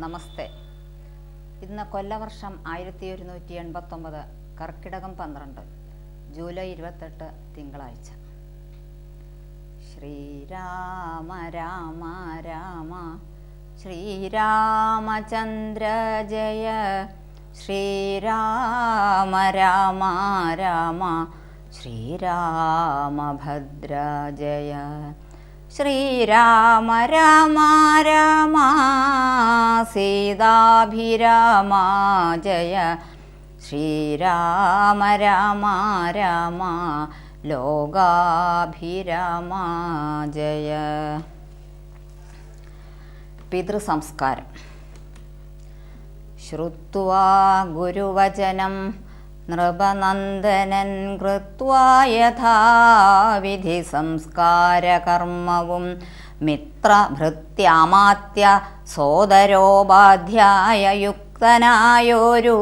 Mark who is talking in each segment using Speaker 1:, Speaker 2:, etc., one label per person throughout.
Speaker 1: നമസ്തേ. ഇന്ന് കൊല്ലവർഷം 1189 കർക്കിടകം 12 ജൂലൈ 28 തിങ്കളാഴ്ച. ശ്രീരാമ രാമ രാമ ശ്രീരാമചന്ദ്ര ജയ, ശ്രീരാമ രാമ രാമ ശ്രീരാമഭദ്ര ജയ, ശ്രീരാമ രാമ രാമ സീതാഭിരാമ ജയ, ശ്രീരാമ രാമ രാമ ലോകാഭിരാമ ജയ. പിതൃസംസ്കാരം. ശ്രുത്വാ ഗുരുവചനം നൃപനന്ദനൻ കൃത്വാ യഥാവിധി സംസ്കാരകർമ്മവും മിത്രഭൃത്യാമാത്യ സോദരോപാധ്യായയുക്തനായൊരു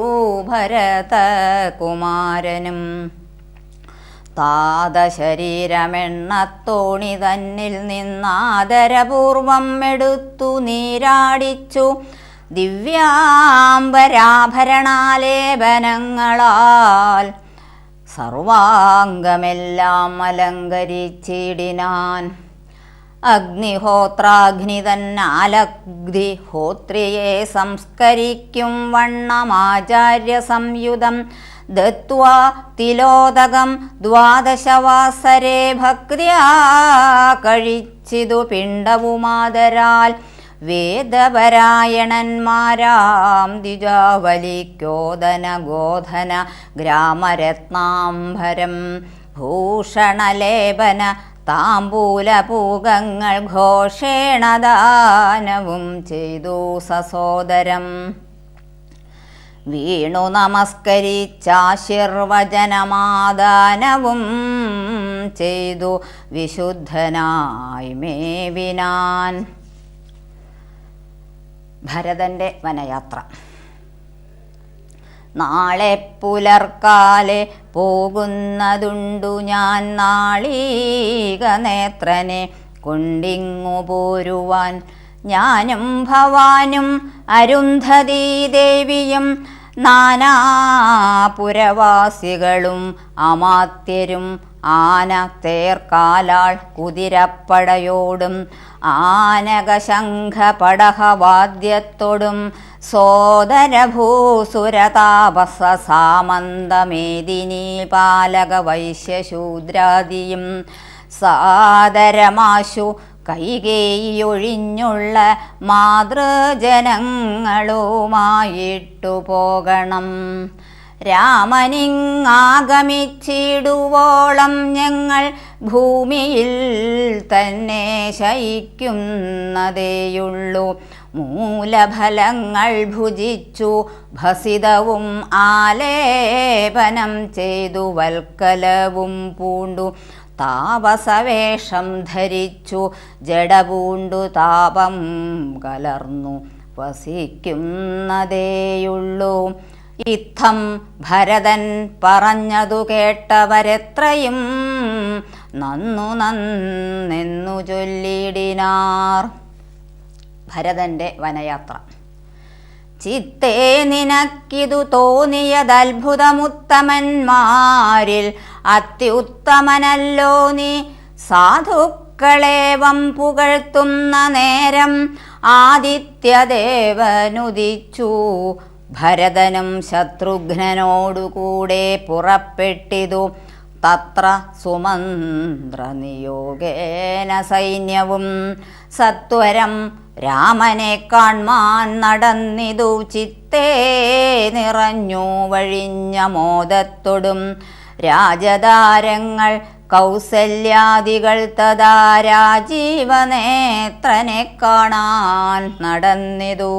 Speaker 1: ഭരതകുമാരനും താതശരീരമെണ്ണത്തോണി തന്നിൽ നിന്നാദരപൂർവം എടുത്തു നീരാടിച്ചു ദിവ്യാംബരാഭരണാലേപനങ്ങളാൽ സർവാംഗമെല്ലാം അലങ്കരിച്ചിടിനാൻ. അഗ്നിഹോത്രാഗ്നി തന്നാലഗ്നിഹോത്രിയെ സംസ്കരിക്കും വണ്ണമാചാര്യ സംയുതം ദത്വാ തിലോദകം ദ്വാദശവാസരേ ഭക്ത്യാ കഴിച്ചിതു പിണ്ഡവുമാദരാൽ വേദപരായണന്മാരാം ദ്വിജാവലിക്കോദന ഗോധന ഗ്രാമരത്നാംബരം ഭൂഷണലേപന താംബൂലപൂകങ്ങൾ ഘോഷേണദാനവും ചെയ്തു സസോദരം. വീണു നമസ്കരിച്ചാശീർവചനമാദാനവും ചെയ്തു വിശുദ്ധനായി മേവിനാൻ. ഭരതൻ്റെ വനയാത്ര. നാളെ പുലർക്കാലെ പോകുന്നതുണ്ടു ഞാൻ നാളീക നേത്രനെ കൊണ്ടിങ്ങു പോരുവാൻ. ഞാനും ഭവാനും അരുന്ധതീ ദേവിയും നാനാപുരവാസികളും അമാത്യരും ആന തേർക്കാലാൾ കുതിരപ്പടയോടും ആനകശംഖപടഹവാദ്യത്തോടും സോദരഭൂസുരതാപസ സാമന്തമേദിനീ പാലക വൈശ്യശൂദ്രാദിയും സാദരമാശു കൈകേയൊഴിഞ്ഞുള്ള മാതൃജനങ്ങളുമായിട്ടു പോകണം. രാമനിങ്ങാഗമിച്ചിടുവോളം ഞങ്ങൾ ഭൂമിയിൽ തന്നെ ശയിക്കുന്നതേയുള്ളൂ. മൂലഫലങ്ങൾ ഭുജിച്ചു ഭസിതവും ആലേപനം ചെയ്തു വൽക്കലവും പൂണ്ടു താപസവേഷം ധരിച്ചു ജഡപൂണ്ടു താപം കലർന്നു വസിക്കുന്നതേയുള്ളൂ. ഇത്തം ഭരതൻ പറഞ്ഞതു കേട്ടവരെത്രയും നന്നു നന്നെന്നു ചൊല്ലിടിനാർ. ഭരതന്റെ വനയാത്ര. ചിത്തേ നിനക്കിതു തോന്നിയതത്ഭുതമുത്തമന്മാരിൽ അത്യുത്തമനല്ലോ നീ. സാധുക്കളേവം പുകഴ്ത്തുന്ന നേരം ആദിത്യദേവനുദിച്ചു. ഭരതനും ശത്രുഘ്നനോടുകൂടെ പുറപ്പെട്ടിതു. തത്ര സുമന്ത്രനിയോഗേന സൈന്യവും സത്വരം രാമനെ കാൺമാൻ നടന്നിതു. ചിത്തേ നിറഞ്ഞു വഴിഞ്ഞ മോദത്തൊടും രാജധാരങ്ങൾ കൗസല്യാദികൾ തഥാ രാജീവനേത്രനെ കാണാൻ നടന്നിതു.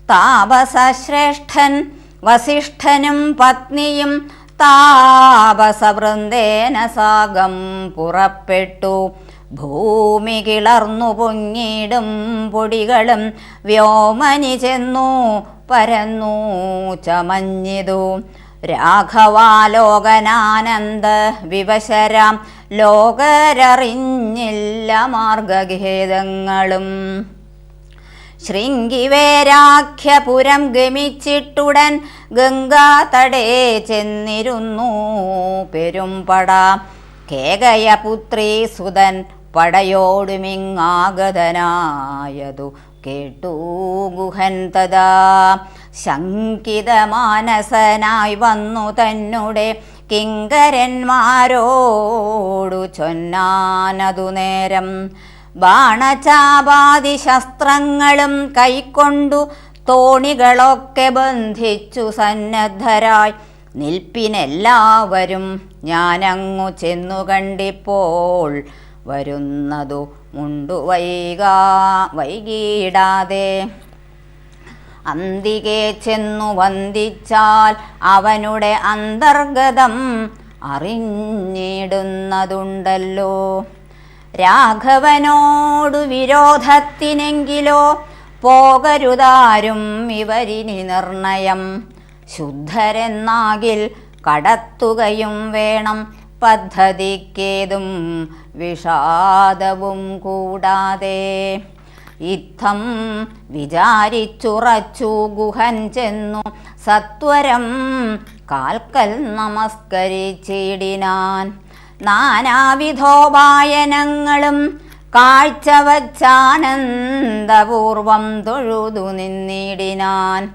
Speaker 1: താപസശ്രേഷ്ഠൻ വസിഷ്ഠനും പത്നിയും താപസവൃന്ദേന സാഗം പുറപ്പെട്ടു. ഭൂമി കിളർന്നു പൊങ്ങിടും പൊടികളും വ്യോമനി ചെന്നു പരന്നു ചമഞ്ഞിതു. രാഘവാലോകനാനന്ദ വിവശരാം ലോകരറിഞ്ഞില്ല മാർഗഖേദങ്ങളും. ശൃംഗിവേരാഖ്യപുരം ഗമിച്ചിട്ടുടൻ ഗംഗാതടേ ചെന്നിരുന്നു പെരുമ്പട. കേകയപുത്രീ സുതൻ പടയോടുമിങ്ങാഗതനായതു കേട്ടു ഗുഹൻ തഥാ. ശങ്കിതമാനസനായി വന്നു തന്നെ കിങ്കരന്മാരോടു ചൊന്നാനതു നേരം. ബാണചാപാതി ശസ്ത്രങ്ങളും കൈക്കൊണ്ടു തോണികളൊക്കെ ബന്ധിച്ചു സന്നദ്ധരായി നിൽപ്പിനെല്ലാവരും ഞാനങ്ങു ചെന്നു കണ്ടിപ്പോൾ വരുന്നതു വൈകിടാതെ. അന്തികെ ചെന്നു വന്ദിച്ചാൽ അവനുടെ അന്തർഗതം അറിഞ്ഞിടുന്നതുണ്ടല്ലോ. രാഘവനോടു വിരോധത്തിനെങ്കിലോ പോകരുതാരും ഇവരിനി നിർണയം. ശുദ്ധരെന്നാകിൽ കടത്തുകയും വേണം പദ്ധതിക്കേതും വിഷാദവും കൂടാതെ. ഇത്തം വിചാരിച്ചുറച്ചു ഗുഹൻ ചെന്നു സത്വരം കാൽക്കൽ നമസ്കരിച്ചിടിനാൻ. നാനാവിധോപായനങ്ങളും കാഴ്ചവച്ചാനന്ദപൂർവം തൊഴുതു നിന്നിടിനാൻ.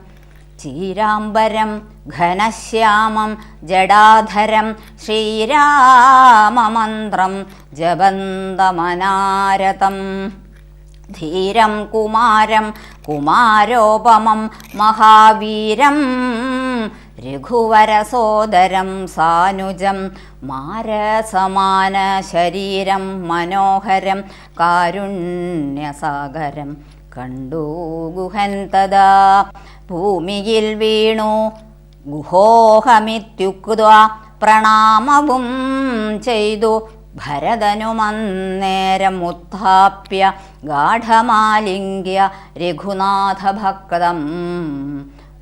Speaker 1: ചീരാംബരം ഘനശ്യാമം ജടാധരം ശ്രീരാമമന്ത്രം ജപന്തമനാരതം. ധീരം കുമാരം കുമാരോപമം മഹാവീരം രഘുവരസോദരം സാനുജം മാരസമാന ശരീരം മനോഹരം കാരുണ്യസാഗരം കണ്ടു ഗുഹൻ തഥാ. ഭൂമിയിൽ വീണു ഗുഹോഹമിത്യുക്ത്വാ പ്രണാമവും ചെയ്തു ഭരതനുമന്നേരം ഉത്ഥാപ്യ ഗാഠമാലിംഗ്യ രഘുനാഥഭക്തം.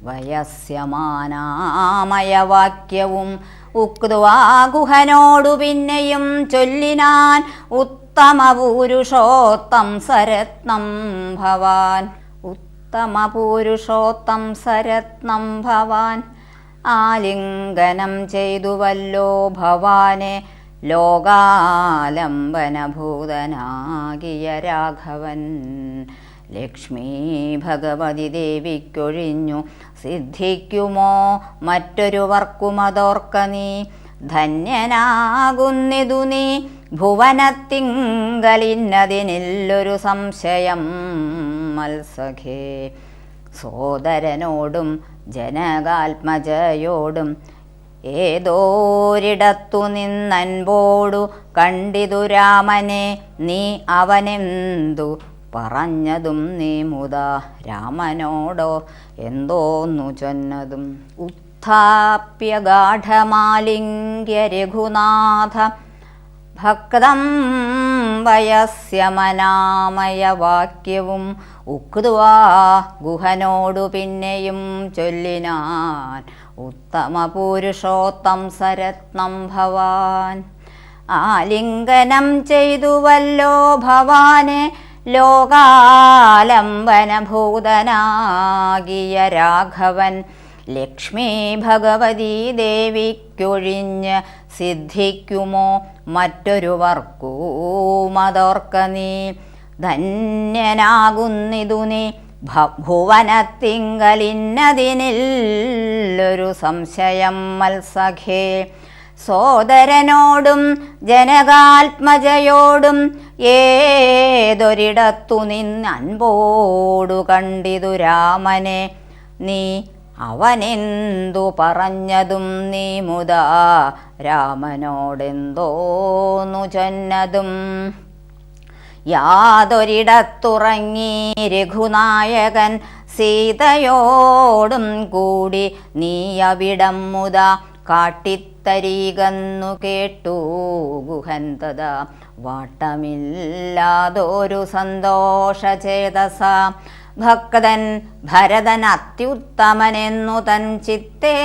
Speaker 1: വയസ്യമാനാമയവാക്യവും ഉക്ത്വാ ഗുഹനോടു പിന്നെയും ചൊല്ലിനാൻ ഉത്തമപുരുഷോത്തം സരത്നം ഭവാൻ. ഉത്തമപുരുഷോത്തം സരത്നം ഭവാൻ. ആലിംഗനം ചെയ്തുവല്ലോ ഭവാനെ ലോകാലംബനഭൂതനാകിയ രാഘവൻ. ലക്ഷ്മീ ഭഗവതി ദേവിക്കൊഴിഞ്ഞു സിദ്ധിക്കുമോ മറ്റൊരുവർക്കുമതോർക്ക നീ. ധന്യനാകുന്നിതു നീ ഭുവനത്തിങ്കലിന്നതിനില്ലൊരു സംശയം മത്സഖേ. സോദരനോടും ജനകാത്മജയോടും ഏതോരിടത്തു നിന്നൻപോടു കണ്ടിതു രാമനെ നീ. അവനെന്തു പറഞ്ഞതും നീ മുതാ രാമനോടോ എന്തോന്നു ചൊന്നതും. ഉത്ഥാപ്യ ഗാഠമാലിംഗ്യ രഘുനാഥ ഭക്തം വയസ്യമനാമയ വാക്യവും ഉക്ത്വാ ഗുഹനോടു പിന്നെയും ചൊല്ലിനാൻ ഉത്തമപുരുഷോത്തം സരത്നം ഭവാൻ. ആലിംഗനം ചെയ്തുവല്ലോ ഭവാനെ ലോകാലംബനഭൂതനാകിയ രാഘവൻ. ലക്ഷ്മീ ഭഗവതി ദേവിക്കൊഴിഞ്ഞ് സിദ്ധിക്കുമോ മറ്റൊരുവർക്കുമതോർക്ക നീ. ധന്യനാകുന്നിതു നീ ഭുവനത്തിങ്കലിന്നതിനില്ലൊരു സംശയം മത്സഖേ. സോദരനോടും ജനകാത്മജയോടും ഏതൊരിടത്തു നിന്നൻപോടു കണ്ടിതു രാമനെ നീ. അവനെന്തു പറഞ്ഞതും നീ മുതാ രാമനോടെന്തോന്നു ചൊന്നതും. യാതൊരിടത്തുറങ്ങി രഘുനായകൻ സീതയോടും കൂടി നീ അവിടം മുതാ കാട്ടിത്തരീകന്നു കേട്ടു ഗുഹൻ തഥാ. വാട്ടമില്ലാതൊരു സന്തോഷചേതസ ഭക്തൻ ഭരതൻ അത്യുത്തമനെന്നു തൻ ചിത്തേ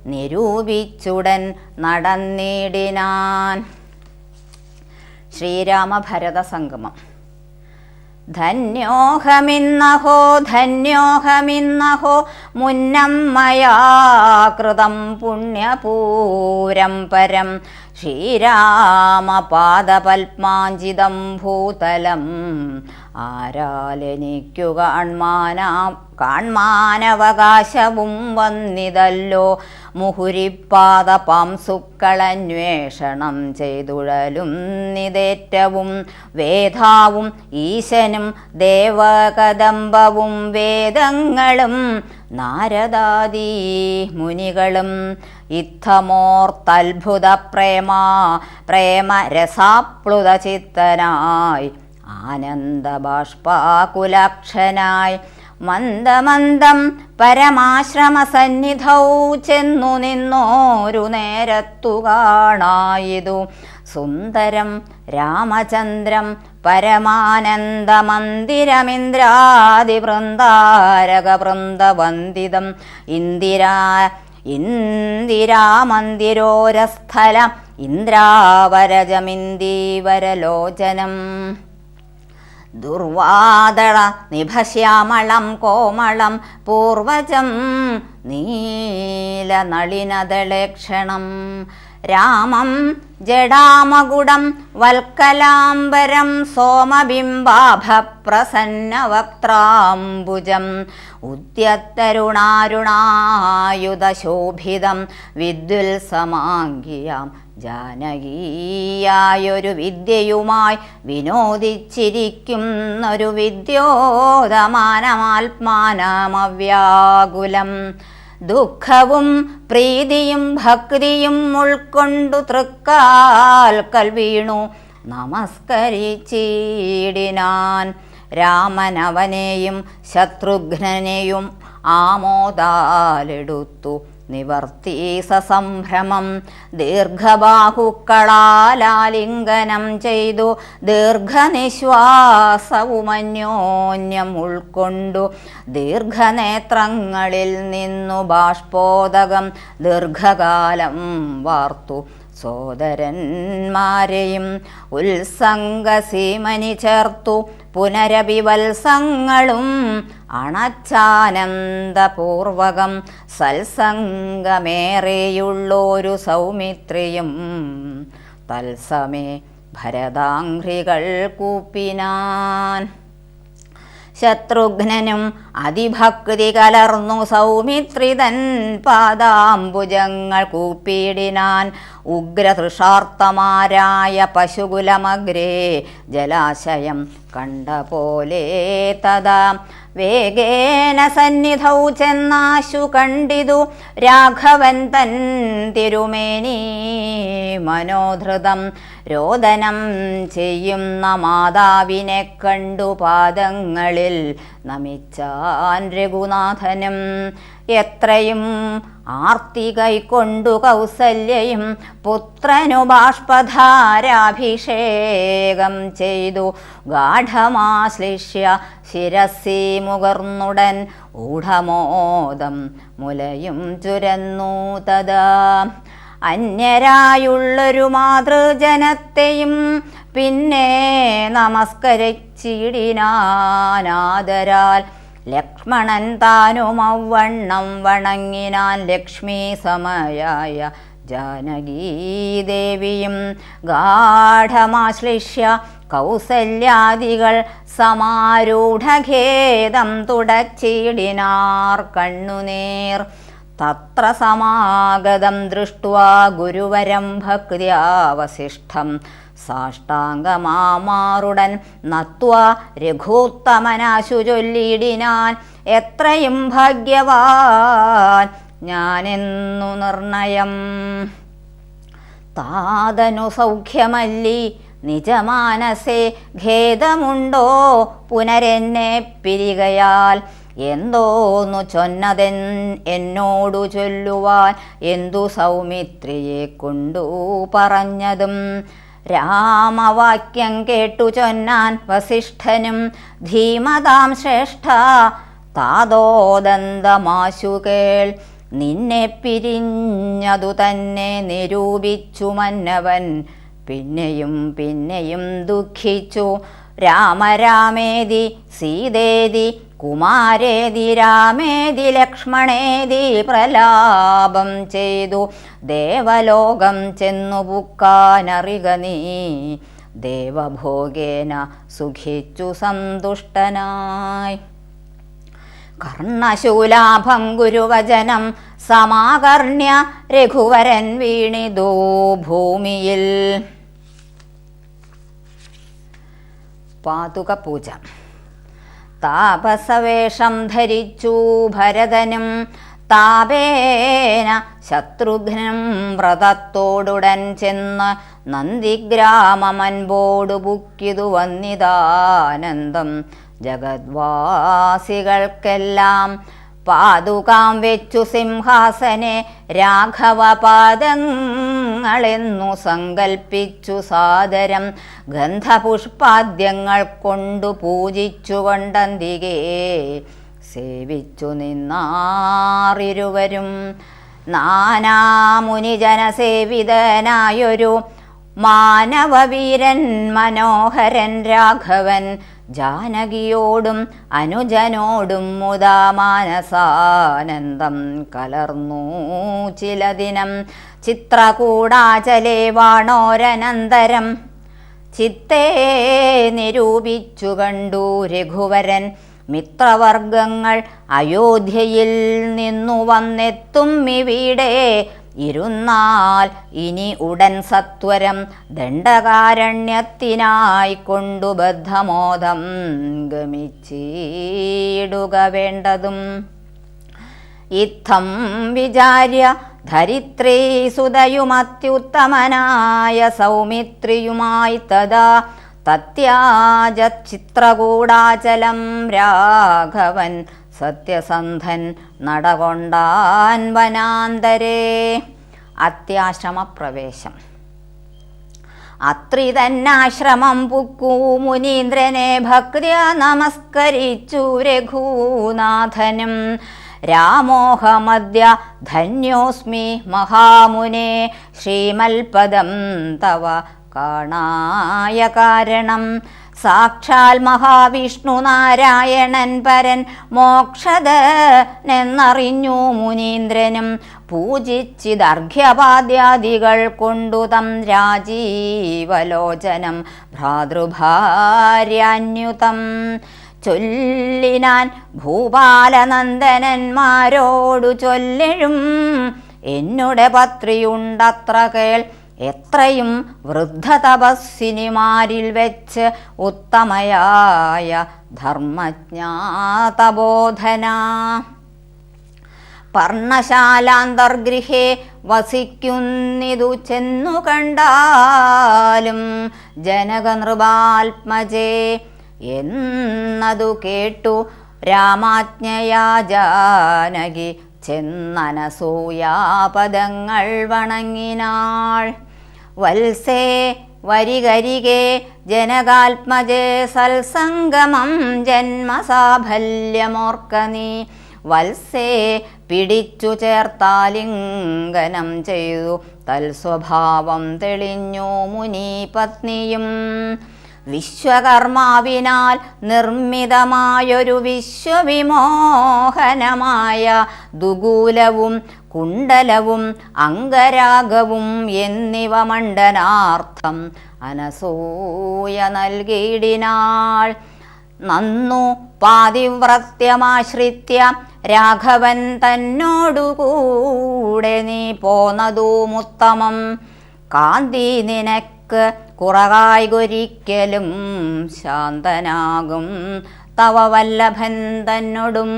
Speaker 1: നിരൂപിച്ചുടൻ നടന്നിടിനാൻ. ശ്രീരാമഭരത സംഗമം. ധന്യോഹമിന്നഹോ ധന്യോഹമിന്നഹോ മുന്നം മയാ കൃതം പുണ്യപൂരം പരം ശ്രീരാമപാദപത്മാഞ്ചിതം ഭൂതലം ആരാലെനിക്കു കാൺമാനവകാശവും വന്നിതല്ലോ മുഹുരിപ്പാദപാംസുക്കളന്വേഷണം ചെയ്തുഴലും നിതേറ്റവും വേദാവും ഈശനും ദേവകദംബവും വേദങ്ങളും നാരദാദി മുനികളും ഇത്തമോർത്തത്ഭുത പ്രേമരസാപ്ലുത ചിത്തനായി ആനന്ദബാഷ്പാകുലക്ഷനായി മന്ദമന്ദം പരമാശ്രമസന്നിധൗ ചെന്നു നിന്നോരു നേരത്തു കാണായിതു സുന്ദരം രാമചന്ദ്രം പരമാനന്ദമന്ദിരമിന്ദ്രാദിവൃന്ദാരകവൃന്ദവന്ദിതം ഇന്ദിരാമന്ദിരോരസ്ഥലം ഇന്ദ്രാവരജമിന്ദീവരലോചനം ദുർവാദള നിഭശ്യാമളം കോമളം പൂർവജം നീലനളിനദളേക്ഷണം രാമം ജഡാമകുടം വൽക്കലാംബരം സോമബിംബാഭപ്രസന്നവക്ത്രാംബുജം ഉദ്യത്തരുണാരുണായുധശോഭിതം വിദ്യുത്സമാംഗിയാം ജാനകീയായൊരു വിദ്യയുമായി വിനോദിച്ചിരിക്കുന്നൊരു വിദ്യോതമാനമാത്മാനമവ്യാകുലം ദുഃഖവും പ്രീതിയും ഭക്തിയും ഉൾക്കൊണ്ടു തൃക്കാൽക്കൽ വീണു നമസ്കരിച്ചിടിനാൻ രാമനവനെയും ശത്രുഘ്നനെയും ആമോദാലെടുത്തു നിവർത്തി സസംഭ്രമം ദീർഘബാഹുക്കളാലിംഗനം ചെയ്തു ദീർഘനിശ്വാസവുമന്യോന്യം ഉൾക്കൊണ്ടു ദീർഘനേത്രങ്ങളിൽ നിന്നു ബാഷ്പോദകം ദീർഘകാലം വാർത്തു സോദരന്മാരെയും ഉത്സംഗസീമനി ചേർത്തു പുനരഭിവത്സങ്ങളും അണച്ചാനന്ദപൂർവകം സത്സംഗമേറെയുള്ളൊരു സൗമിത്രിയും തത്സമേ ഭരതാംഘ്രികൾ കൂപ്പിനാൻ ശത്രുഘ്നനും അതിഭക്തി കലർന്നു സൗമിത്രിതൻ പാദാംബുജങ്ങൾ കൂപ്പിയിടിനാൻ ഉഗ്രതൃഷാർത്തമാരായ പശുകുലമഗ്രേ ജലാശയം കണ്ട പോലെ തഥാ വേഗേന സന്നിധൗ ചെന്നാശു കണ്ടിതു രാഘവൻ തൻ തിരുമേനി മനോധൃതം രോദനം ചെയ്യുന്ന മാതാവിനെ കണ്ടു പാദങ്ങളിൽ നമിച്ചാൻ രഘുനാഥനും എത്രയും ആർത്തി കൈക്കൊണ്ടു കൗസല്യയും പുത്രനു ബാഷ്പധാരാഭിഷേകം ചെയ്തു ഗാഠമാശ്ലിഷ്യ ശിരസി മുകർന്നുടൻ ഊഢമോദം മുലയും ചുരന്നു തഥാ അന്യരായുള്ളൊരു മാതൃജനത്തെയും പിന്നെ നമസ്കരിച്ചിടിനാനാദരാൽ ലക്ഷ്മണൻ താനുമവണ്ണം വണങ്ങിനാൻ ലക്ഷ്മീ സമയായ ജാനകീദേവിയും ഗാഠമാശ്ലിഷ്യ കൗസല്യാദികൾ സമാരൂഢഖേദം തുടച്ചിടിനാർ കണ്ണുനീർ തത്ര സമാഗതം ദൃഷ്ട്വാ ഗുരുവരം ഭക്ത്യാ വസിഷ്ഠം സാഷ്ടാംഗമാറുടൻ നത്വാ രഘൂത്തമനാശു ചൊല്ലിയിടിനാൻ എത്രയും ഭാഗ്യവാൻ ഞാനെന്നു നിർണയം താതനു സൗഖ്യമല്ലി നിജമാനസേ ഖേദമുണ്ടോ പുനരെന്നെ പിരികയാൽ എന്തോന്നു ചൊന്നതെൻ എന്നോടു ചൊല്ലുവാൻ എന്തു സൗമിത്രിയെ കൊണ്ടു പറഞ്ഞതും രാമവാക്യം കേട്ടു ചൊന്നാൻ വസിഷ്ഠനും ധീമതാം ശ്രേഷ്ഠ താതോദന്തമാശു കേൾ നിന്നെ പിരിഞ്ഞതു തന്നെ നിരൂപിച്ചു മന്നവൻ പിന്നെയും പിന്നെയും ദുഃഖിച്ചു രാമ രാമേതി സീതേതി കുമാരേതി രാമേതി ലക്ഷ്മണേതി പ്രലാപം ചെയ്തു ദേവലോകം ചെന്നു പുക്കാനറിക നീ ദേവഭോഗേന സുഖിച്ചു സന്തുഷ്ടനായി. കർണശൂലാഭം ഗുരുവചനം സമാകർണ്യ രഘുവരൻ വീണിതോ ഭൂമിയിൽ. പാതുക പൂജ. താപസവേഷം ധരിച്ചു ഭരതനും താപേന ശത്രുഘ്നം വ്രതത്തോടുടൻ ചെന്ന് നന്ദിഗ്രാമമൻപോടു ബുക്കിതു വന്നിതാനന്ദം ജഗദ്വാസികൾക്കെല്ലാം. പാതുകാം വെച്ചു സിംഹാസനെ രാഘവപാദങ്ങളെന്നു സങ്കൽപ്പിച്ചു സാദരം ഗന്ധപുഷ്പാദ്യങ്ങൾ കൊണ്ടു പൂജിച്ചു കൊണ്ടന്തികേ സേവിച്ചു നിന്നാറിരുവരും. നാനാമുനിജനസേവിതനായൊരു മാനവവീരൻ മനോഹരൻ രാഘവൻ ജാനകിയോടും അനുജനോടും മുദാ മാനസാനന്ദം കലർന്നു ചില ദിനം. ചിത്രകൂടാചലേ വാണോരനന്തരം ചിത്തേ നിരൂപിച്ചു കണ്ടു രഘുവരൻ മിത്രവർഗങ്ങൾ അയോധ്യയിൽ നിന്നു വന്നെത്തും ഇവിടെ ഇരുന്നാൽ ഇനി ഉടൻ സത്വരം ദണ്ഡകാരണ്യത്തിനായി കൊണ്ടു ബദ്ധമോദം ഗമിച്ചിടുക വേണ്ടതും. ഇത്തം വിചാര്യ ധരിത്രീ സുതയുമത്യുത്തമനായ സൗമിത്രിയുമായി തഥാ തത്യാചിത്രകൂടാചലം രാഘവൻ സത്യസന്ധൻ നടകൊണ്ടാൻ വനാന്തരേ. അത്യാശ്രമപ്രവേശം. അത്രി തന്നാശ്രമം പുക്കൂ മുനീന്ദ്രനെ ഭക്ത്യ നമസ്കരിച്ചു രഘുനാഥനും. രാമോഹമദ്യ ധന്യോസ്മി മഹാമുനെ ശ്രീമൽപദം തവ കാണായ കാരണം. സാക്ഷാൽ മഹാവിഷ്ണു നാരായണൻ പരൻ മോക്ഷദനെന്നറിഞ്ഞു മുനീന്ദ്രനും. പൂജിച്ചിദർഘ്യപാദ്യാദികൾ കൊണ്ടു തം രാജീവലോചനം ഭ്രാതൃഭാര്യാന്യുതം. ചൊല്ലിനാൻ ഭൂപാലനന്ദനന്മാരോടു ചൊല്ലിഴും എന്നുടെ പത്രിയുണ്ടത്ര കേൾ. എത്രയും വൃദ്ധതപസ്സിനിമാരിൽ വെച്ച് ഉത്തമയായ ധർമ്മജ്ഞാതബോധന. പർണശാലാന്തർഗൃഹേ വസിക്കുന്നിതു ചെന്നു കണ്ടാലും ജനകനൃപാത്മജേ എന്നതു കേട്ടു രാമാജ്ഞയാ ജാനകി ചെന്നനസൂയാപദങ്ങൾ വണങ്ങിനാൾ. വത്സേ വരികരികെ ജനകാത്മജേ സൽസംഗമം ജന്മസാഫല്യമോർക്ക നീ. വത്സേ പിടിച്ചു ചേർത്താലിംഗനം ചെയ്തു തൽസ്വഭാവം തെളിഞ്ഞു മുനിപത്നിയും. വിശ്വകർമാവിനാൽ നിർമ്മിതമായൊരു വിശ്വവിമോഹനമായ ദുകൂലവും കുണ്ടലവും അംഗരാഗവും എന്നിവ മണ്ഡനാർത്ഥം അനസൂയ നൽകിയിടിനാൾ. നന്നു പാതിവ്രത്യമാശ്രിത്യ രാഘവൻ തന്നോടുകൂടെ നീ പോന്നതുമുത്തമം. കാന്തി നിനക്ക് കുറകായ്കൊരിക്കലും ശാന്തനാകും തവ വല്ലഭൻ തന്നോടും.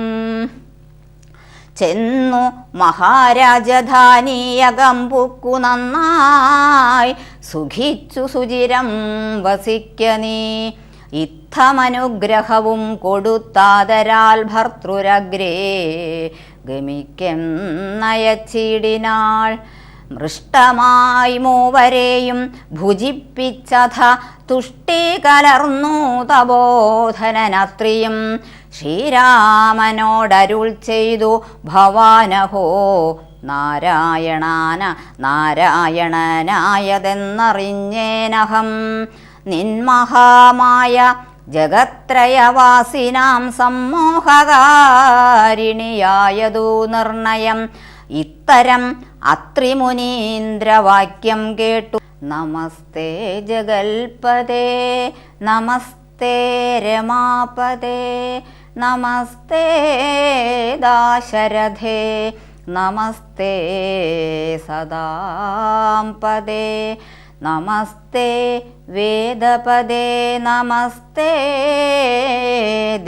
Speaker 1: ചെന്നു മഹാരാജധാനീയകം പുക്കു നന്നായി സുഖിച്ചു സുചിരം വസിക്ക നീ. ഇത്തമനുഗ്രഹവും കൊടുത്താതരാൽ ഭർത്തൃരഗ്രേ ഗമിക്കുന്നയച്ചിടിനാൾ. മൃഷ്ടമായി മൂവരെയും ഭുജിപ്പിച്ചഥ തുഷ്ടി കലർന്നു തബോധനനത്രിയും. ശ്രീരാമനോടരുൾ ചെയ്തു ഭവാനഹോ നാരായണനായതെന്നറിഞ്ഞേനഹം. നിന്മഹാമായ ജഗത്രയവാസിനാം സമ്മോഹകാരിണിയായതു നിർണയം. ഇത്തരം അത്രിമുനീന്ദ്രവാക്യം കേട്ടു. നമസ്തേ ജഗൽപദേ നമസ്തേ രമാപദേ നമസ്തേ ദാശരഥേ നമസ്തേ സദാംപദേ നമസ്തേ വേദപദേ നമസ്തേ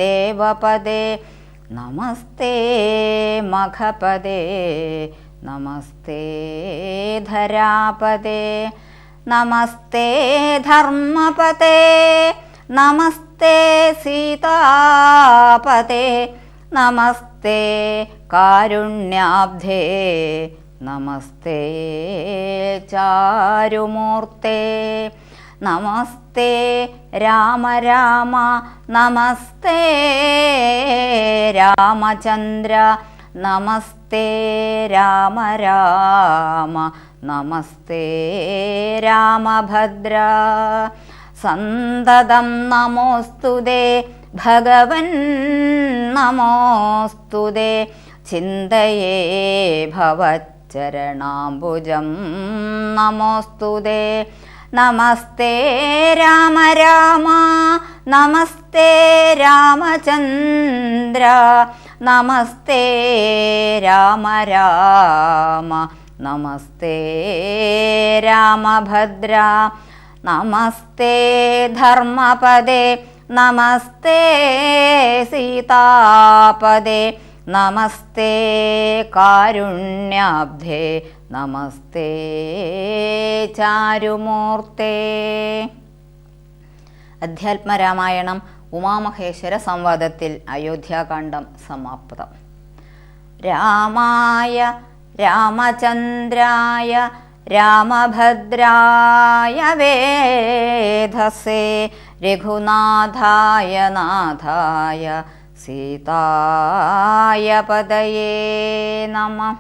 Speaker 1: ദേവപദേ നമസ്തേ മഖപദേ നമസ്തേ ധരാപദേ നമസ്തേ ധർമ്മപദേ നമസ്തേ സീതാപദേ നമസ്തേ കാരുണ്യാബ്ധേ നമസ്തേ ചാരുമൂർത്തേ നമസ്തേ രാമ രാമ നമസ്തേ രാമചന്ദ്ര നമസ്തേ രാമ രാമ നമസ്തേ രാമഭദ്ര സന്തതം നമോസ്തുതേ ഭഗവൻ നമോസ്തുതേ ചിന്തയേ ഭവച്ചരണാംബുജം നമോസ്തുതേ നമസ്തേ രാമ രാമ നമസ്തേ രാമചന്ദ്ര നമസ്തേ രാമ രാമ നമസ്തേ രാമഭദ്ര നമസ്തേ ധർമ്മപദേ നമസ്തേ സീതാപദേ നമസ്തേ കാരുണ്യാബ്ധേ നമസ്തേ ചാരുമൂർത്തേ. അധ്യാത്മരാമായണം ഉമാമഹേശ്വര സംവാദത്തിൽ അയോധ്യാകാന്ഡം സമാപ്തം. രാമായ രാമചന്ദ്രായ രാമഭദ്രായ വേധസേ രഘുനാഥായ നാഥായ സീതായ പദയേ നമഃ.